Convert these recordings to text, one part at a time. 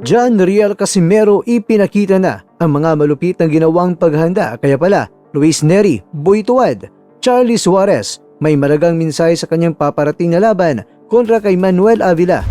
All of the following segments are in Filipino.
John Riel Casimero ipinakita na ang mga malupit ng ginawang paghahanda, kaya pala Luis Neri, Boy Tuad, Charlie Suarez may malagang mensahe sa kanyang paparating na laban kontra kay Manuel Avila.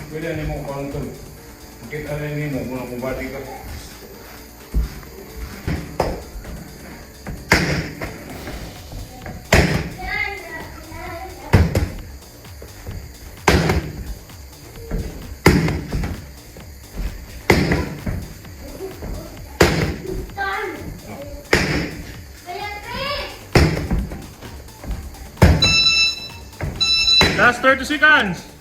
Pwede na mo konton. Makita na ni mo kung bumati ka. Last 30 seconds. Time.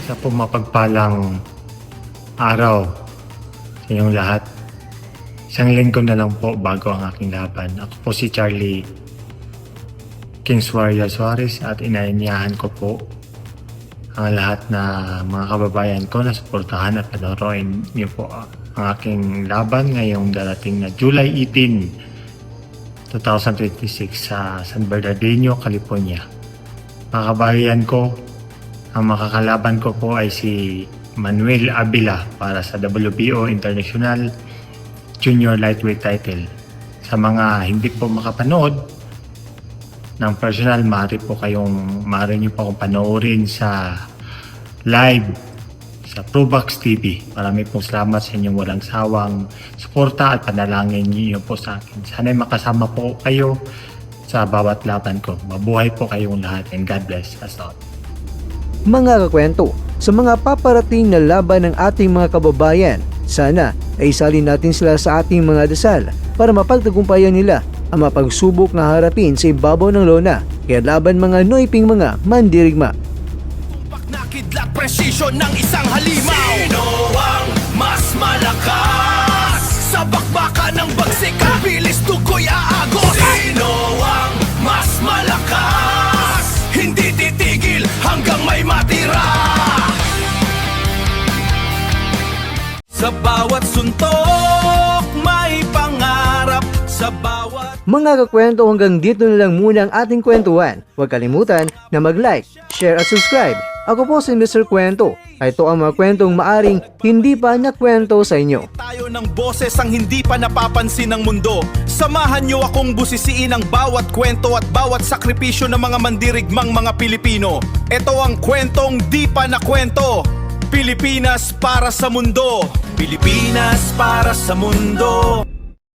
Sa pumapagpalang araw sa inyong lahat. Isang linggo na lang po bago ang aking laban. Ako po si Charlie Kings Warrior Suarez at inaanyahan ko po ang lahat na mga kababayan ko na suportahan at panoorin niyo po ang aking laban ngayong darating na July 18, 2026 sa San Bernardino, California. Mga kababayan ko, ang makakalaban ko po ay si Manuel Avila para sa WBO International Junior Lightweight title. Sa mga hindi po makapanood ng personal, maaari niyo po akong panoorin sa live sa Probox TV. Marami pong salamat sa inyong walang sawang suporta at panalangin niyo po sa akin. Sana'y makasama po kayo sa bawat laban ko. Mabuhay po kayong lahat and God bless us all. Mga kakwento, sa mga paparating na laban ng ating mga kababayan, sana ay isalin natin sila sa ating mga dasal para mapagtagumpayan nila ang mapagsubok na harapin sa ibabaw ng lona. Kaya laban mga noyping mga mandirigma. Tumpak na kidlat presisyon ng isang halimaw. Sino ang mas malakas? Sa bakbakan ng bagsik ang bilis tukoy aagos. Sino ang mas malakas? Hindi titigil hanggang may matira. Sa bawat suntok may pangarap. Sa bawat Mga kakwento, hanggang dito na lang muna ang ating kwentuhan. Huwag kalimutan na mag-like, share at subscribe. Ako po si Mr. Kwento. Ito ang mga kwentong maaring hindi pa nakwento sa inyo. tayo ng boses ang hindi pa napapansin ng mundo. Samahan niyo akong busisiin ang bawat kwento at bawat sakripisyo ng mga mandirigmang mga Pilipino. Ito ang kwentong di pa nakwento. Pilipinas para sa mundo. Pilipinas para sa mundo.